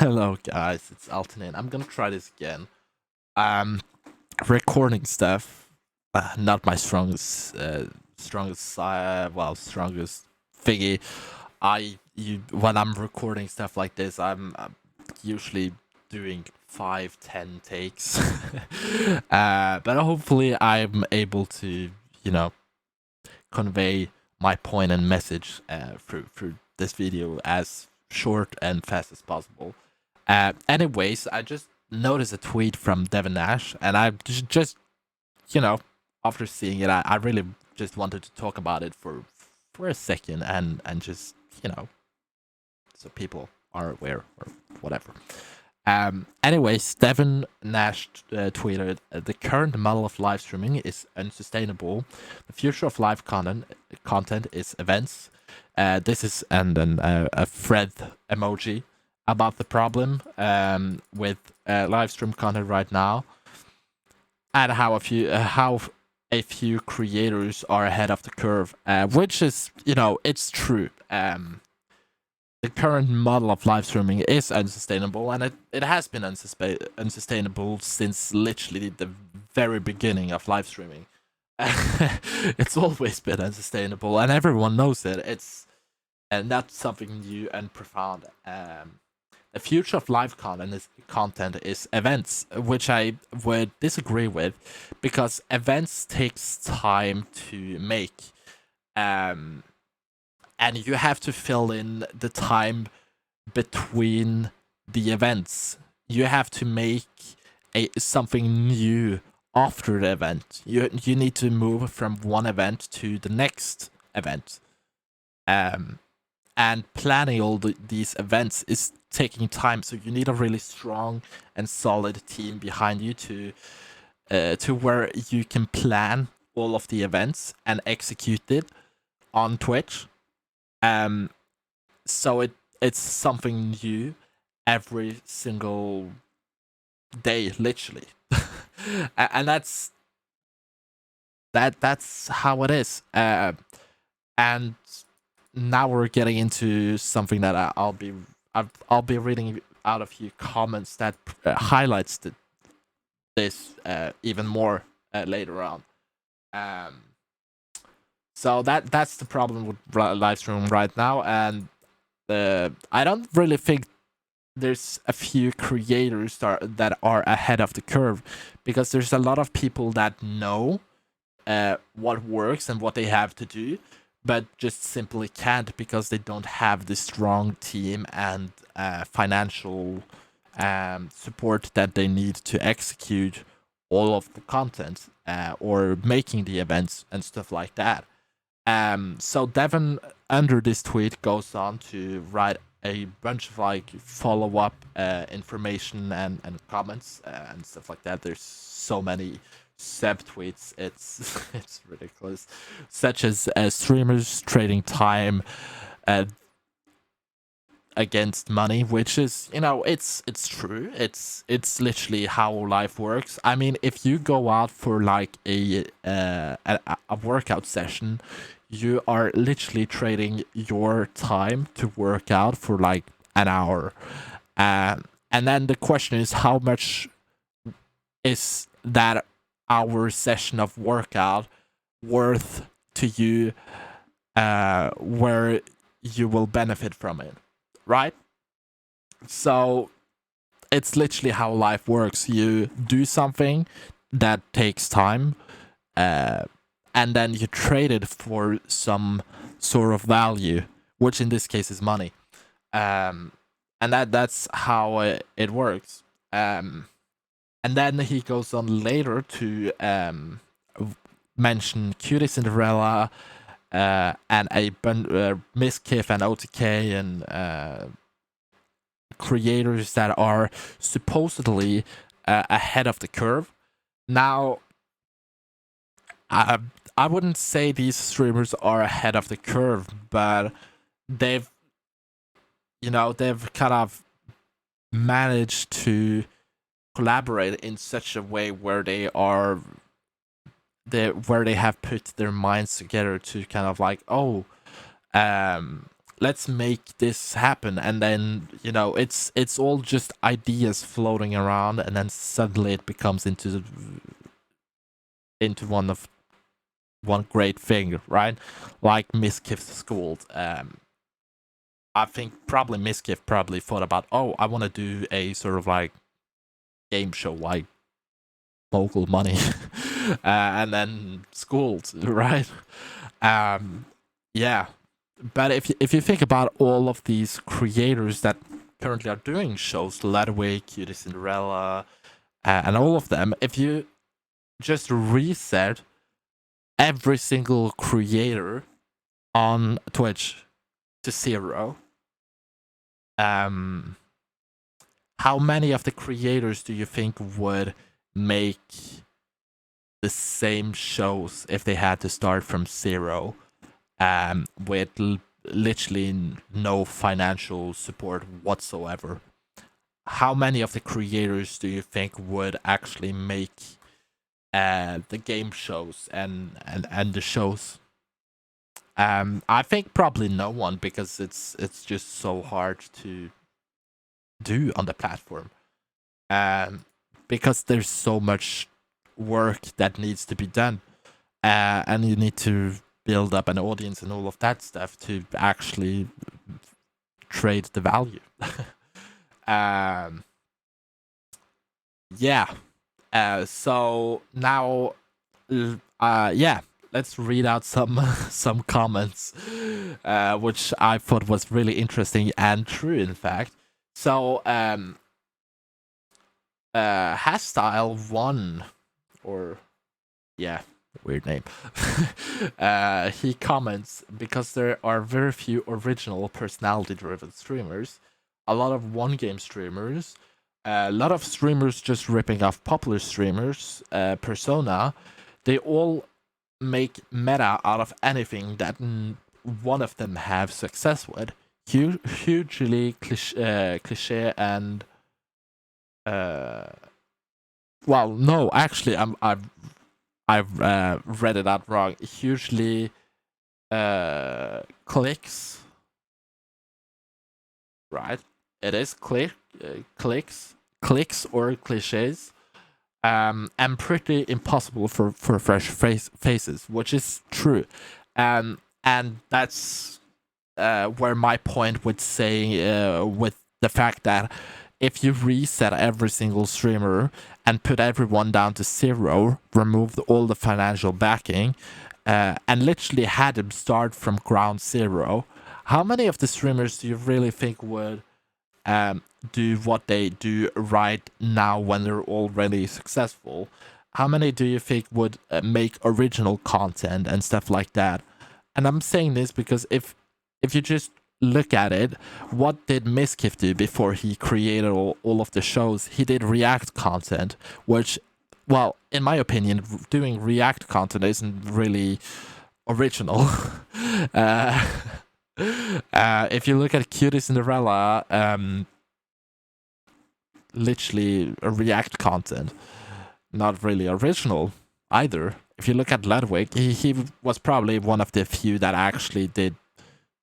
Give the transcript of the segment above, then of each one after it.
Hello guys, it's Alternate. I'm gonna try this again. Um, recording stuff, not my strongest thingy. When I'm recording stuff like this, I'm usually doing 5, 10 takes. But hopefully I'm able to, you know, convey my point and message through this video as short and fast as possible. Anyways, I just noticed a tweet from Devin Nash, and I just you know, after seeing it, I really just wanted to talk about it for a second and just so people are aware or whatever. Anyways, Devin Nash tweeted, "The current model of live streaming is unsustainable. The future of live content is events." This is and then a thread emoji about the problem with live stream content right now, and how a few creators are ahead of the curve, which is it's true. The current model of live streaming is unsustainable, and it has been unsustainable since literally the very beginning of live streaming. It's always been unsustainable, and everyone knows it. It's and not something new and profound. The future of live content is events, which I would disagree with, because events takes time to make. And you have to fill in the time between the events. You have to make something new after the event. You need to move from one event to the next event. And planning all these events is taking time, so you need a really strong and solid team behind you to where you can plan all of the events and execute it on Twitch. So it's something new every single day, literally. And that's how it is. And now we're getting into something that I'll be reading out a few comments that highlights this even more later on. So that's the problem with live streaming right now, and I don't really think there's a few creators that are ahead of the curve, because there's a lot of people that know what works and what they have to do, but just simply can't because they don't have the strong team and financial support that they need to execute all of the content or making the events and stuff like that. So Devin under this tweet goes on to write a bunch of like follow-up information and comments and stuff like that. There's so many subtweets, it's it's ridiculous, such as streamers trading time against money, which is it's true. It's literally how life works. I mean, if you go out for like a workout session, you are literally trading your time to work out for like an hour, and then the question is, how much is that hour session of workout worth to you, where you will benefit from it, right? So it's literally how life works. You do something that takes time, and then you trade it for some sort of value, which in this case is money. And that's how it works. And then he goes on later to mention Cutie Cinderella, and Miss Kiff and OTK and creators that are supposedly ahead of the curve. Now, I wouldn't say these streamers are ahead of the curve, but they've kind of managed to collaborate in such a way where they have put their minds together to kind of like, let's make this happen, and then it's all just ideas floating around, and then suddenly it becomes into one great thing, right? Like Miskiff's School. I think probably Miskiff probably thought about, oh, I want to do a sort of like game show like Mogul Money, and then Schooled, right? Um, yeah, but if you think about all of these creators that currently are doing shows, Ludwig, Cutie Cinderella, and all of them, if you just reset every single creator on Twitch to zero, um, how many of the creators do you think would make the same shows if they had to start from zero, with literally no financial support whatsoever? How many of the creators do you think would actually make the game shows and the shows? I think probably no one, because it's just so hard to do on the platform. Um, because there's so much work that needs to be done, and you need to build up an audience and all of that stuff to actually trade the value. um, yeah. So now, yeah, let's read out some some comments, which I thought was really interesting and true, in fact. So, Hastile One, or yeah, weird name. He comments, because there are very few original personality-driven streamers, a lot of one-game streamers, a lot of streamers just ripping off popular streamers, persona. They all make meta out of anything that one of them have success with. Hugely cliche and well, no, actually, I've read it out wrong. Hugely clicks, right? It is clicks or cliches. And pretty impossible for fresh faces, which is true. And that's where my point with saying, with the fact that if you reset every single streamer and put everyone down to zero, removed all the financial backing, and literally had them start from ground zero, how many of the streamers do you really think would do what they do right now when they're already successful? How many do you think would make original content and stuff like that? And I'm saying this because if you just look at it, what did Miskiff do before he created all of the shows? He did React content, which, well, in my opinion, doing React content isn't really original. uh, if you look at Cutie Cinderella, literally a React content, not really original either. If you look at Ludwig, he was probably one of the few that actually did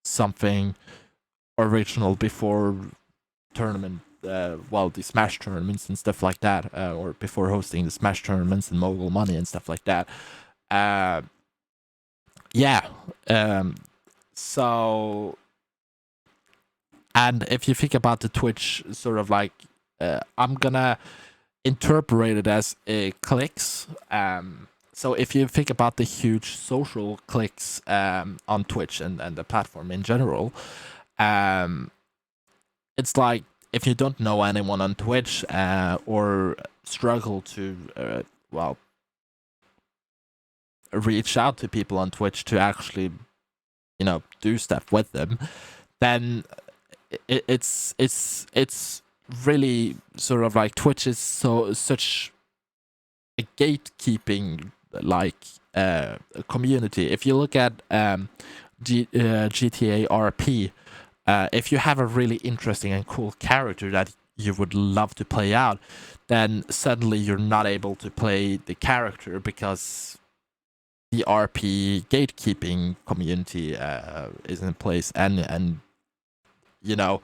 something original before tournament, well, the Smash tournaments and stuff like that, or before hosting the Smash tournaments and Mogul Money and stuff like that. Yeah. So, and if you think about the Twitch sort of like, I'm gonna interpret it as clicks. So if you think about the huge social clicks on Twitch and the platform in general, it's like, if you don't know anyone on Twitch, or struggle to, well, reach out to people on Twitch to actually, do stuff with them, then it's really sort of like Twitch is such a gatekeeping like community. If you look at GTA RP, if you have a really interesting and cool character that you would love to play out, then suddenly you're not able to play the character because the RP gatekeeping community is in place, and you know,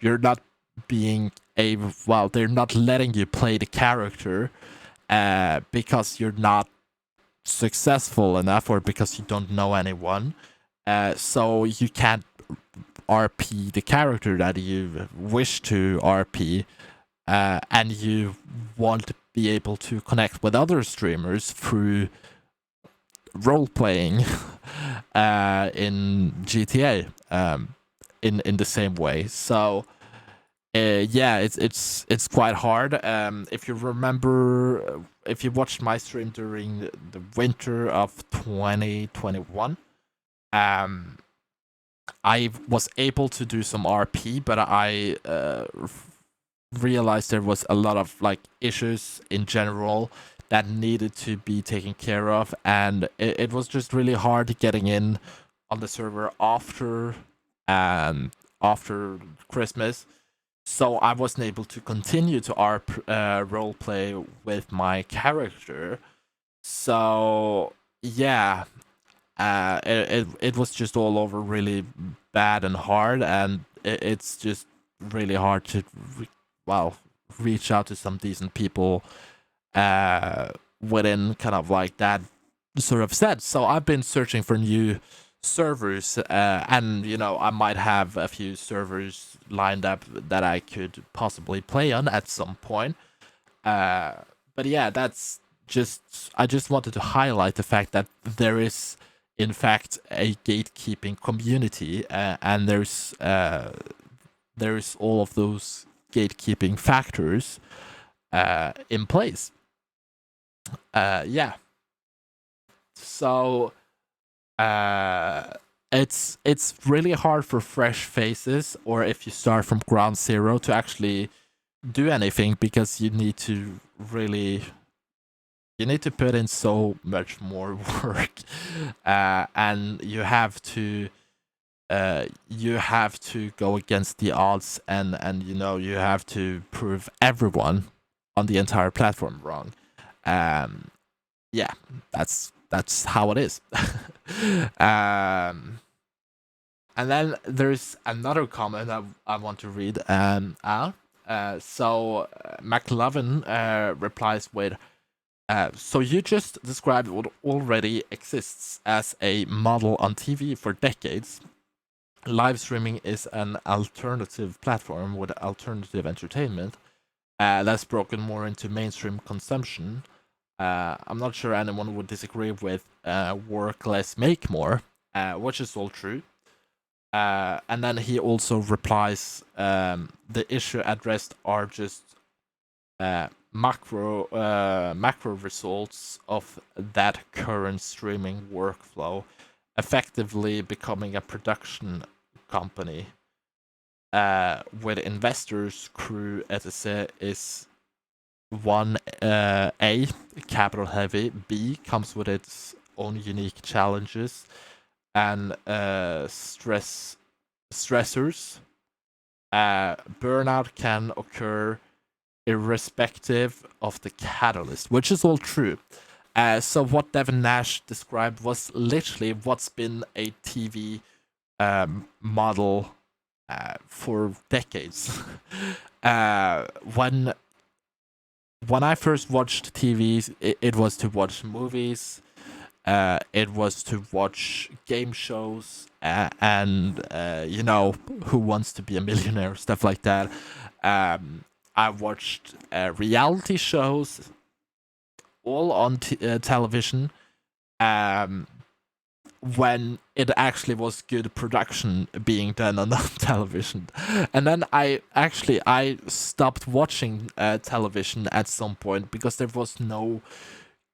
you're not being able. Well, they're not letting you play the character because you're not successful enough, or because you don't know anyone. So you can't RP the character that you wish to RP, and you want to be able to connect with other streamers through role playing in GTA, in the same way. So yeah, it's quite hard. If you remember, if you watched my stream during the winter of 2021, um, I was able to do some RP, but I realized there was a lot of like issues in general that needed to be taken care of, and it was just really hard getting in on the server after Christmas. So I wasn't able to continue to role play with my character. So yeah, it was just all over really bad and hard, and it's just really hard to well reach out to some decent people within kind of like that sort of set. So I've been searching for new servers, and I might have a few servers lined up that I could possibly play on at some point. But yeah, that's just I just wanted to highlight the fact that there is in fact a gatekeeping community, and there's all of those gatekeeping factors in place. Yeah. So it's really hard for fresh faces, or if you start from ground zero, to actually do anything, because you need to put in so much more work, and you have to go against the odds, and you have to prove everyone on the entire platform wrong. um yeah, that's how it is. And then there's another comment I want to read out. So McLovin replies with, so you just described what already exists as a model on TV for decades. Live streaming is an alternative platform with alternative entertainment that's broken more into mainstream consumption. I'm not sure anyone would disagree with work less, make more, which is all true. And then he also replies, the issue addressed are just macro results of that current streaming workflow, effectively becoming a production company with investors, crew, etc. is one, A, capital heavy, B, comes with its own unique challenges and stressors. Burnout can occur irrespective of the catalyst, which is all true. So what Devin Nash described was literally what's been a TV model for decades. When I first watched TV, it was to watch movies, it was to watch game shows, and Who Wants to Be a Millionaire, stuff like that. I watched reality shows, all on television, when it actually was good production being done on television. And then I stopped watching television at some point, because there was no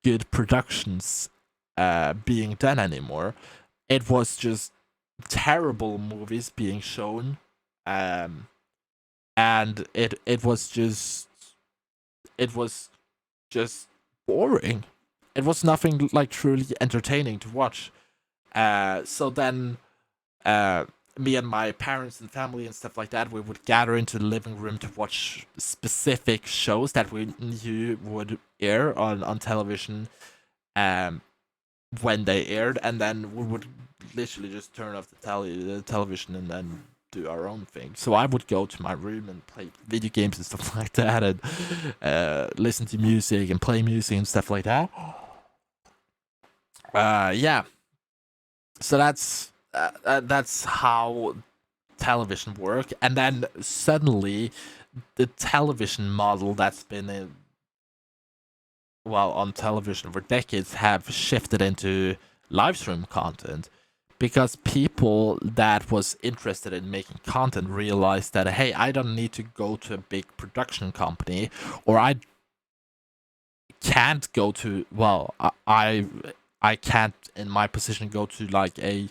good productions being done anymore. It was just terrible movies being shown, and it was just boring. It was nothing like truly entertaining to watch. So then, me and my parents and family and stuff like that, we would gather into the living room to watch specific shows that we knew would air on television. when they aired, and then we would literally just turn off the television and then do our own thing. So I would go to my room and play video games and stuff like that, and listen to music and play music and stuff like that. Yeah. So that's how television work, and then suddenly the television model that's been on television for decades have shifted into live stream content, because people that was interested in making content realized that, hey, I don't need to go to a big production company, or I can't go to, I can't in my position go to like a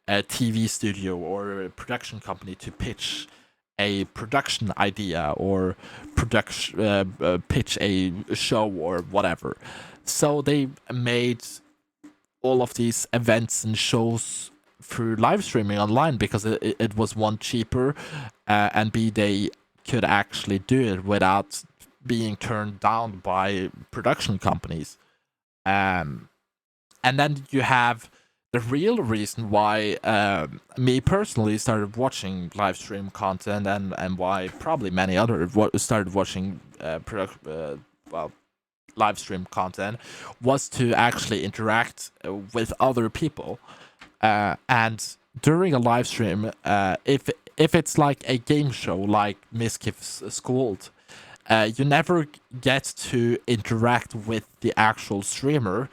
TV studio or a production company to pitch a production idea, or pitch a show or whatever. So they made all of these events and shows through live streaming online, because it was, one, cheaper, and b, they could actually do it without being turned down by production companies. And then you have the real reason why me personally started watching live stream content, and why probably many others started watching live stream content, was to actually interact with other people. And during a live stream, if it's like a game show like Miskiff's Scold, you never get to interact with the actual streamer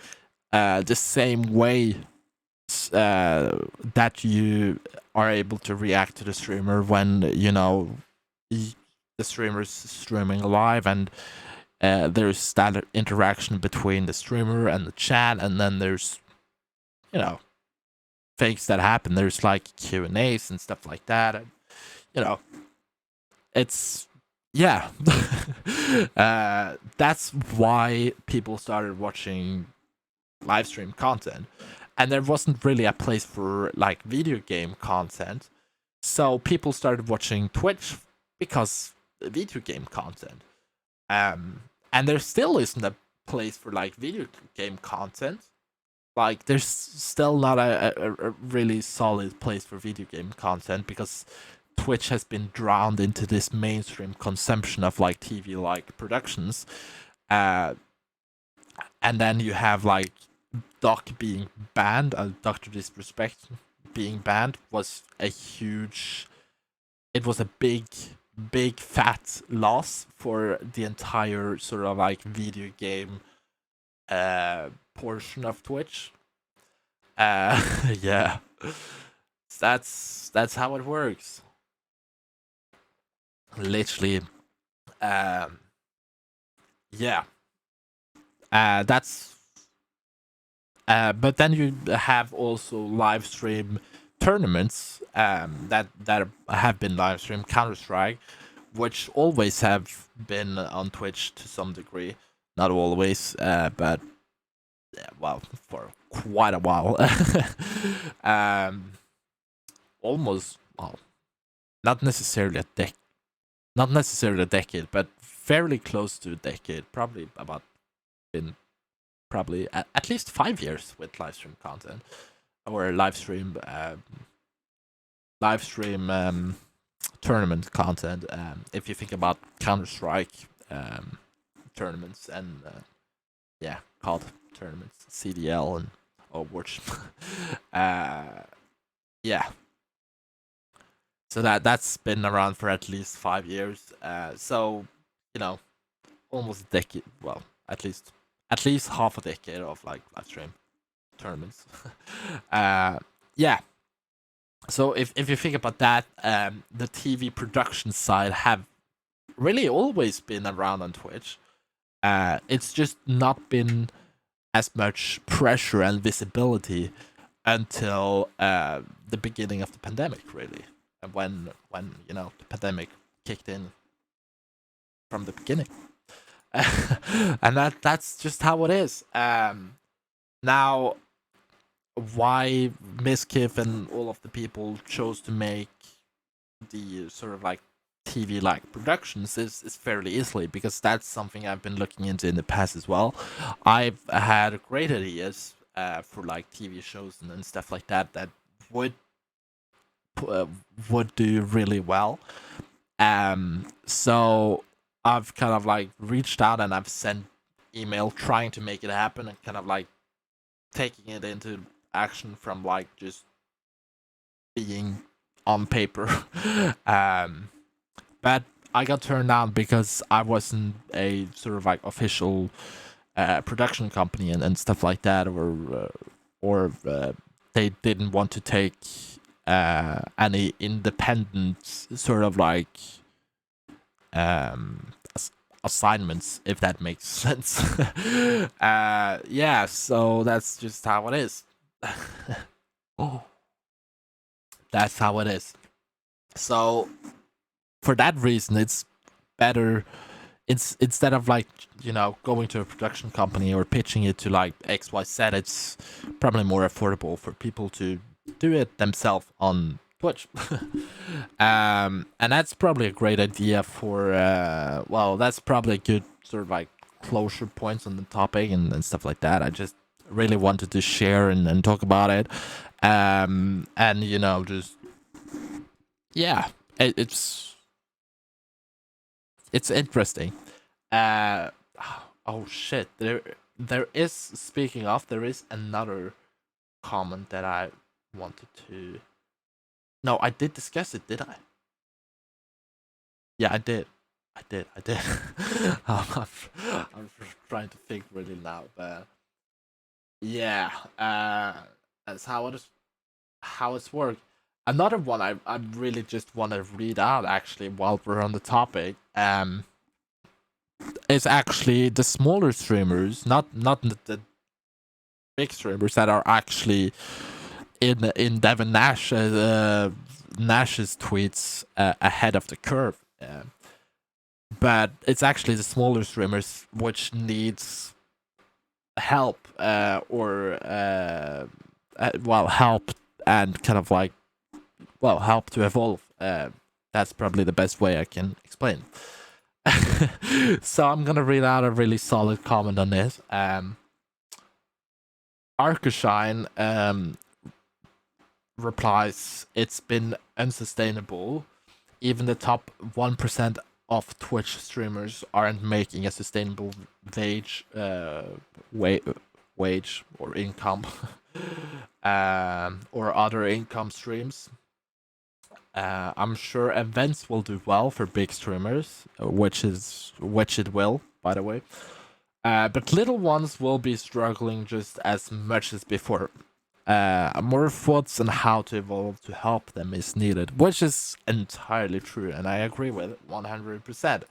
the same way that you are able to react to the streamer when the streamer's streaming live, and there's that interaction between the streamer and the chat, and then there's things that happen. There's like Q&As and stuff like that, and it's yeah. That's why people started watching live stream content, and there wasn't really a place for like video game content, so people started watching Twitch because video game content. And there still isn't a place for like video game content. Like there's still not a really solid place for video game content, because Twitch has been drowned into this mainstream consumption of like TV like productions. And then you have like Doc being banned, Dr. Disrespect being banned was a huge, it was a big fat loss for the entire sort of like video game portion of Twitch. Yeah. That's how it works. Literally. Yeah. That's but then you have also live stream tournaments that have been live stream, Counter-Strike, which always have been on Twitch to some degree. Not always, but for quite a while. Almost, not necessarily not necessarily a decade, but fairly close to a decade. Probably about been probably at least 5 years with live stream content, or live stream tournament content. If you think about Counter-Strike tournaments and called tournaments, CDL and Overwatch. Yeah. So that's been around for at least 5 years. So almost a decade. Well, at least half a decade of like live stream tournaments. Yeah. So if you think about that, the TV production side have really always been around on Twitch. It's just not been as much pressure and visibility until the beginning of the pandemic, really, and when the pandemic kicked in from the beginning. And that's just how it is. Now, why Miskiff and all of the people chose to make the sort of like TV like productions is fairly easily, because that's something I've been looking into in the past as well. I've had great ideas for like TV shows and stuff like that that would uh, would do really well. So I've kind of like reached out and I've sent email trying to make it happen and kind of like taking it into action from like just being on paper. um, but I got turned down because I wasn't a sort of like official production company and stuff like that, or they didn't want to take any independent sort of like um assignments, if that makes sense. Yeah, so that's just how it is. Oh, that's how it is. So for that reason, it's better. It's instead of like going to a production company or pitching it to like XYZ, it's probably more affordable for people to do it themselves on Twitch. And that's probably a great idea for well, that's probably a good sort of like closure points on the topic and stuff like that. I just really wanted to share and talk about it. And just yeah, it's interesting. Uh, oh shit! There is, speaking of, there is another comment that I wanted to. No, I did discuss it, did I? Yeah, I did. I did. I'm trying to think really now, but yeah, that's how it's worked. Another one I really just want to read out actually while we're on the topic. Is actually the smaller streamers, not the big streamers that are actually in Devin Nash Nash's tweets ahead of the curve. But it's actually the smaller streamers which needs help or help and kind of like help to evolve. That's probably the best way I can explain. So I'm gonna read out a really solid comment on this. Arcashine replies, "It's been unsustainable. Even the top 1% of Twitch streamers aren't making a sustainable wage, wage or income, or other income streams. I'm sure events will do well for big streamers, which it will, by the way. But little ones will be struggling just as much as before. More thoughts on how to evolve to help them is needed, which is entirely true, and I agree with it 100%.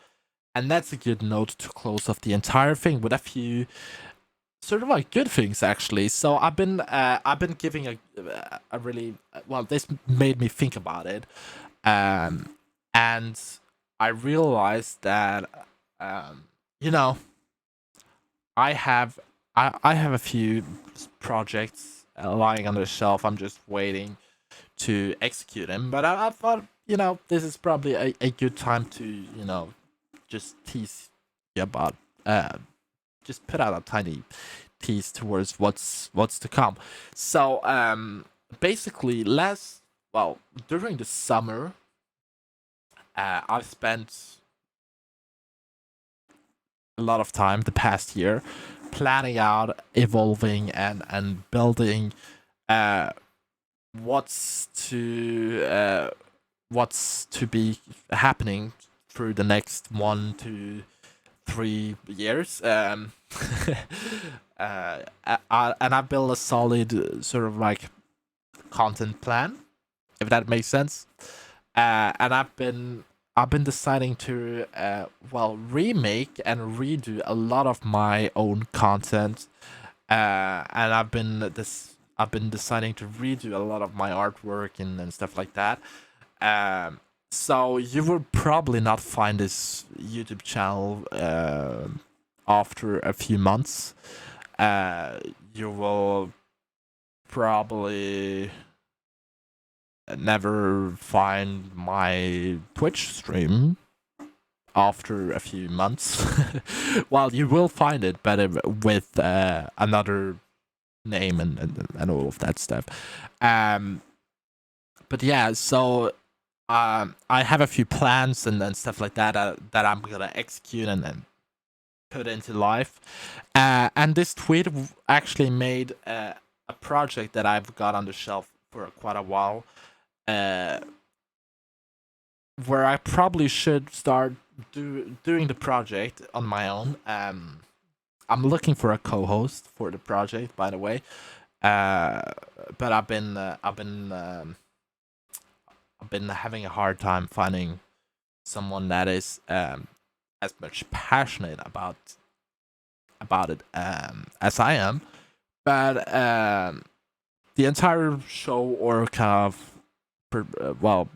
And that's a good note to close off the entire thing with a few sort of like good things actually. So I've been giving a really well. This made me think about it, and I realized that you know I have a few projects lying on the shelf. I'm just waiting to execute them. But I thought this is probably a good time to just tease you about just put out a tiny tease towards what's to come. So basically during the summer, I've spent a lot of time the past year planning out, evolving and building what's to be happening through the next 1 to 3 years. And I built a solid sort of like content plan, if that makes sense. And I've been deciding to remake and redo a lot of my own content. And I've been deciding to redo a lot of my artwork and stuff like that. So you will probably not find this YouTube channel after a few months. You will probably never find my Twitch stream after a few months. Well, you will find it, but with another name and all of that stuff. Um, but yeah, so I have a few plans and stuff like that that I'm gonna execute and put into life. And this tweet actually made a project that I've got on the shelf for quite a while, uh, where I probably should start doing the project on my own. I'm looking for a co-host for the project, by the way. Uh, but I've been having a hard time finding someone that is as much passionate about it as I am. But the entire show or kind of well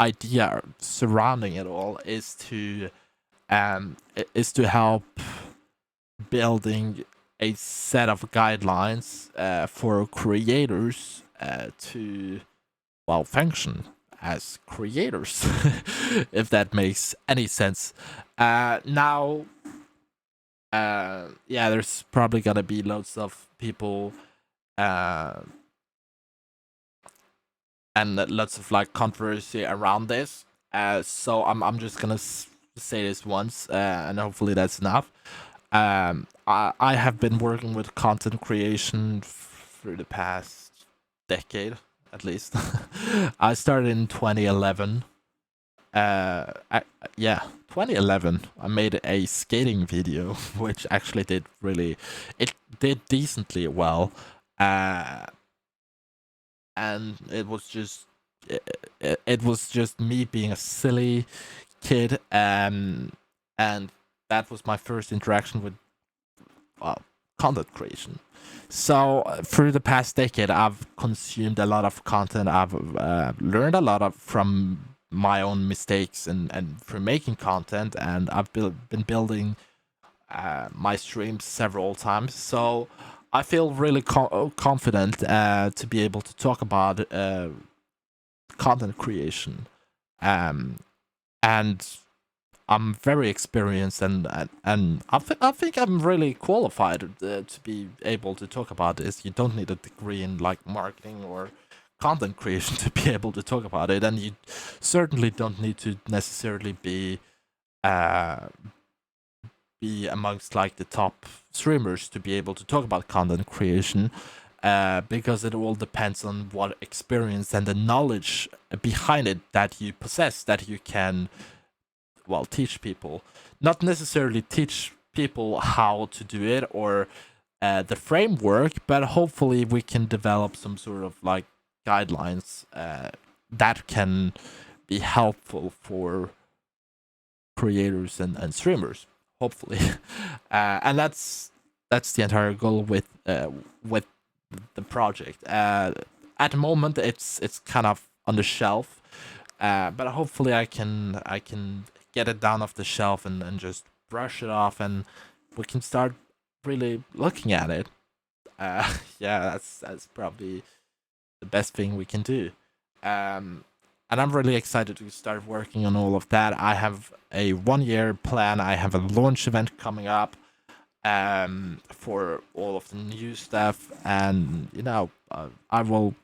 idea surrounding it all is to help building a set of guidelines for creators to function as creators, if that makes any sense. Now, yeah, there's probably gonna be loads of people uh, and lots of like controversy around this. So I'm just gonna say this once, and hopefully that's enough. I have been working with content creation for the past decade, at least. I started in 2011. Yeah, 2011. I made a skating video, which actually it did decently well. Uh, and it was just me being a silly kid, and that was my first interaction with uh, content creation. So through the past decade, I've consumed a lot of content. I've learned a lot from my own mistakes and from making content, and I've been building my streams several times. So I feel really confident to be able to talk about content creation, um, and I'm very experienced and I think I'm really qualified to be able to talk about this. You don't need a degree in like marketing or content creation to be able to talk about it, and you certainly don't need to necessarily uh, be amongst like the top streamers to be able to talk about content creation. Because it all depends on what experience and the knowledge behind it that you possess, that you can teach people. Not necessarily teach people how to do it or the framework, but hopefully we can develop some sort of like guidelines that can be helpful for creators and streamers, hopefully. And that's the entire goal with the project. At the moment, it's kind of on the shelf, but hopefully I can get it down off the shelf and just brush it off, and we can start really looking at it. Yeah, that's probably the best thing we can do. Um, and I'm really excited to start working on all of that. I have a 1 year plan. I have a launch event coming up for all of the new stuff, and I will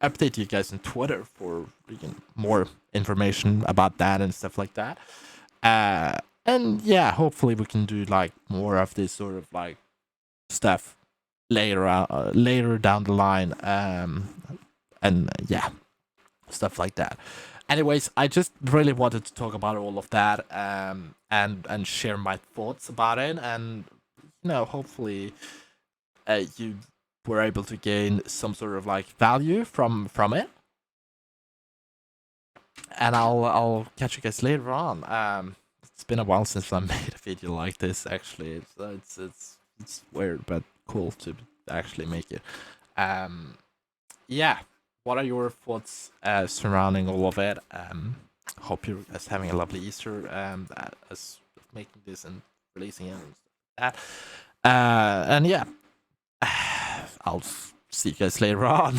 update you guys on Twitter for more information about that and stuff like that. And yeah, hopefully we can do like more of this sort of like stuff later down the line. And yeah, stuff like that. Anyways, I just really wanted to talk about all of that, and share my thoughts about it, and hopefully, you were able to gain some sort of like value from it. And I'll catch you guys later on. It's been a while since I made a video like this. Actually, it's weird but cool to actually make it. Um, yeah. What are your thoughts surrounding all of it? Hope you're guys having a lovely Easter. As making this and releasing it and stuff like that. And yeah, I'll see you guys later on.